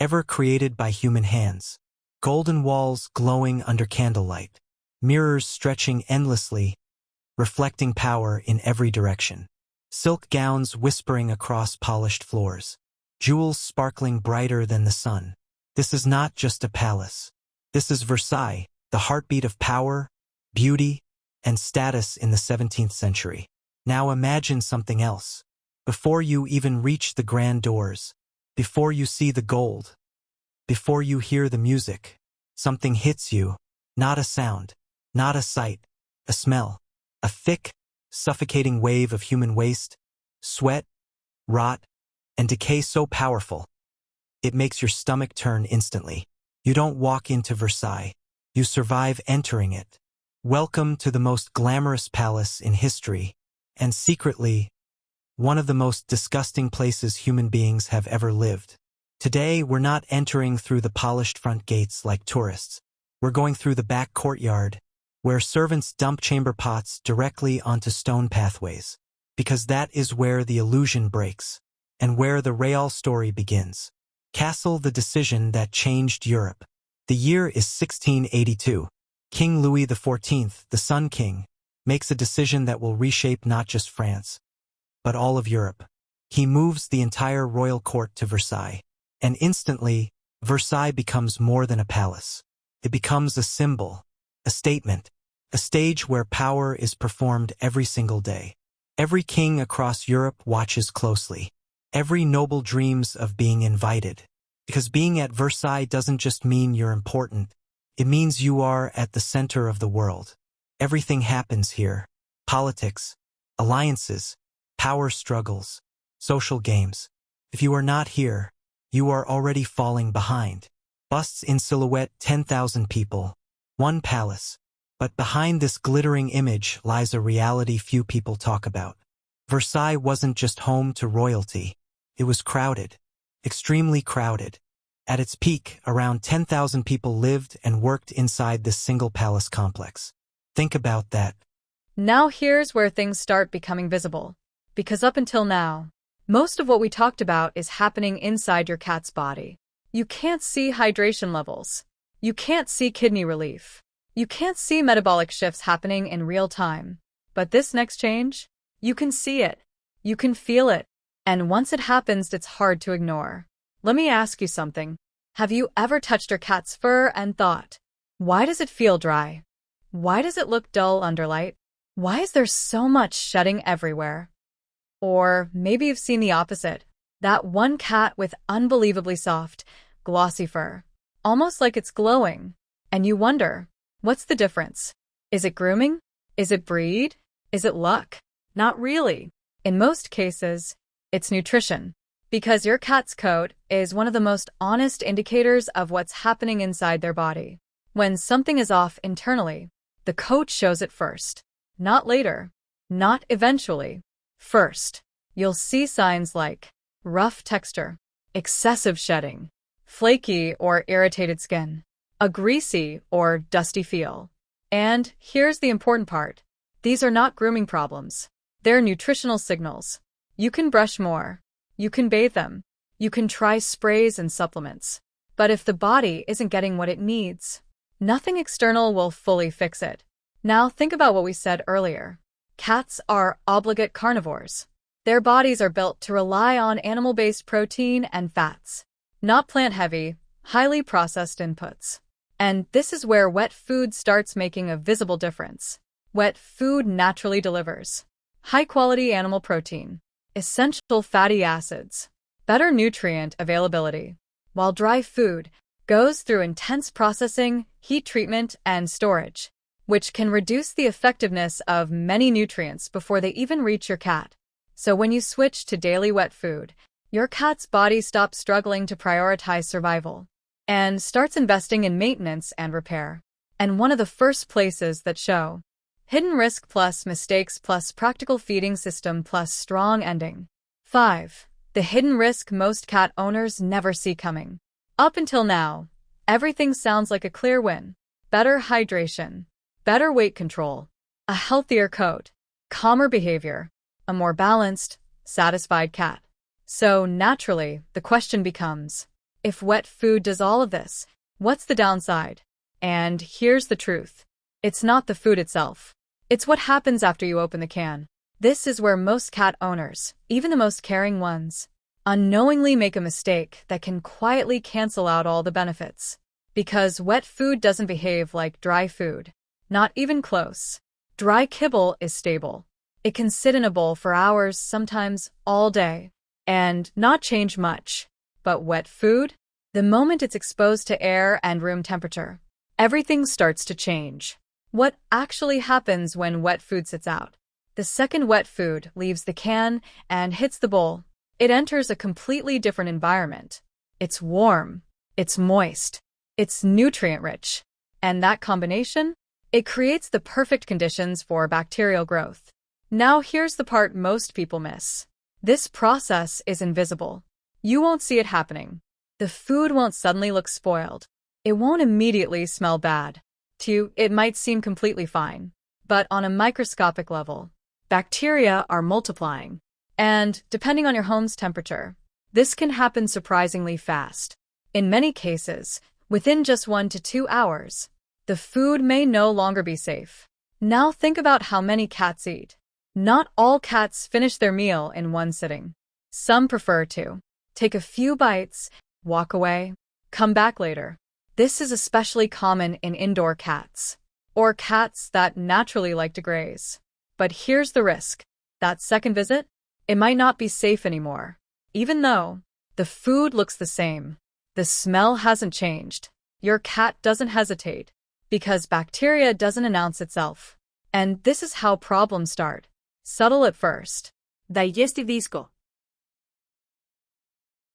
ever created by human hands. Golden walls glowing under candlelight, mirrors stretching endlessly, reflecting power in every direction. Silk gowns whispering across polished floors, jewels sparkling brighter than the sun. This is not just a palace. This is Versailles, the heartbeat of power, beauty, and status in the 17th century. Now imagine something else. Before you even reach the grand doors, before you see the gold, before you hear the music, something hits you. Not a sound, not a sight, a smell. A thick, suffocating wave of human waste, sweat, rot, and decay so powerful, it makes your stomach turn instantly. You don't walk into Versailles. You survive entering it. Welcome to the most glamorous palace in history, and secretly, one of the most disgusting places human beings have ever lived. Today, we're not entering through the polished front gates like tourists. We're going through the back courtyard, where servants dump chamber pots directly onto stone pathways, because that is where the illusion breaks, and where the real story begins. Castle, the decision that changed Europe. The year is 1682. King Louis XIV, the Sun King, makes a decision that will reshape not just France, but all of Europe. He moves the entire royal court to Versailles, and instantly, Versailles becomes more than a palace. It becomes a symbol, a statement, a stage where power is performed every single day. Every king across Europe watches closely. Every noble dreams of being invited. Because being at Versailles doesn't just mean you're important. It means you are at the center of the world. Everything happens here. Politics, alliances, power struggles, social games. If you are not here, you are already falling behind. Busts in silhouette, 10,000 people. One palace. But behind this glittering image lies a reality few people talk about. Versailles wasn't just home to royalty. It was crowded. Extremely crowded. At its peak, around 10,000 people lived and worked inside this single palace complex. Think about that. Now here's where things start becoming visible. Because up until now, most of what we talked about is happening inside your cat's body. You can't see hydration levels. You can't see kidney relief. You can't see metabolic shifts happening in real time. But this next change, you can see it. You can feel it. And once it happens, it's hard to ignore. Let me ask you something. Have you ever touched your cat's fur and thought, why does it feel dry? Why does it look dull under light? Why is there so much shedding everywhere? Or maybe you've seen the opposite. That one cat with unbelievably soft, glossy fur. Almost like it's glowing. And you wonder, what's the difference? Is it grooming? Is it breed? Is it luck? Not really. In most cases, it's nutrition. Because your cat's coat is one of the most honest indicators of what's happening inside their body. When something is off internally, the coat shows it first. Not later. Not eventually. First. You'll see signs like rough texture, excessive shedding, flaky or irritated skin, a greasy or dusty feel. And here's the important part. These are not grooming problems. They're nutritional signals. You can brush more. You can bathe them. You can try sprays and supplements. But if the body isn't getting what it needs, nothing external will fully fix it. Now think about what we said earlier. Cats are obligate carnivores. Their bodies are built to rely on animal-based protein and fats, not plant-heavy, highly processed inputs. And this is where wet food starts making a visible difference. Wet food naturally delivers high-quality animal protein, essential fatty acids, better nutrient availability, while dry food goes through intense processing, heat treatment, and storage, which can reduce the effectiveness of many nutrients before they even reach your cat. So when you switch to daily wet food, your cat's body stops struggling to prioritize survival and starts investing in maintenance and repair. And one of the first places that show hidden risk plus mistakes plus practical feeding system plus strong ending. 5. The hidden risk most cat owners never see coming. Up until now, everything sounds like a clear win. Better hydration, better weight control, a healthier coat, calmer behavior, a more balanced, satisfied cat. So naturally, the question becomes, If wet food does all of this, what's the downside? And here's the truth. It's not the food itself. It's what happens after you open the can. This is where most cat owners, even the most caring ones, unknowingly make a mistake that can quietly cancel out all the benefits. Because wet food doesn't behave like dry food. Not even close. Dry kibble is stable. It can sit in a bowl for hours, sometimes all day, and not change much. But wet food? The moment it's exposed to air and room temperature, everything starts to change. What actually happens when wet food sits out? The second wet food leaves the can and hits the bowl, it enters a completely different environment. It's warm, it's moist, it's nutrient-rich. And that combination? It creates the perfect conditions for bacterial growth. Now here's the part most people miss. This process is invisible. You won't see it happening. The food won't suddenly look spoiled. It won't immediately smell bad. To you, it might seem completely fine. But on a microscopic level, bacteria are multiplying. And, depending on your home's temperature, this can happen surprisingly fast. In many cases, within just 1 to 2 hours, the food may no longer be safe. Now think about how many cats eat. Not all cats finish their meal in one sitting. Some prefer to take a few bites, walk away, come back later. This is especially common in indoor cats, or cats that naturally like to graze. But here's the risk. That second visit? It might not be safe anymore. Even though the food looks the same, the smell hasn't changed. Your cat doesn't hesitate, because bacteria doesn't announce itself. And this is how problems start. Subtle at first. Digesti disco.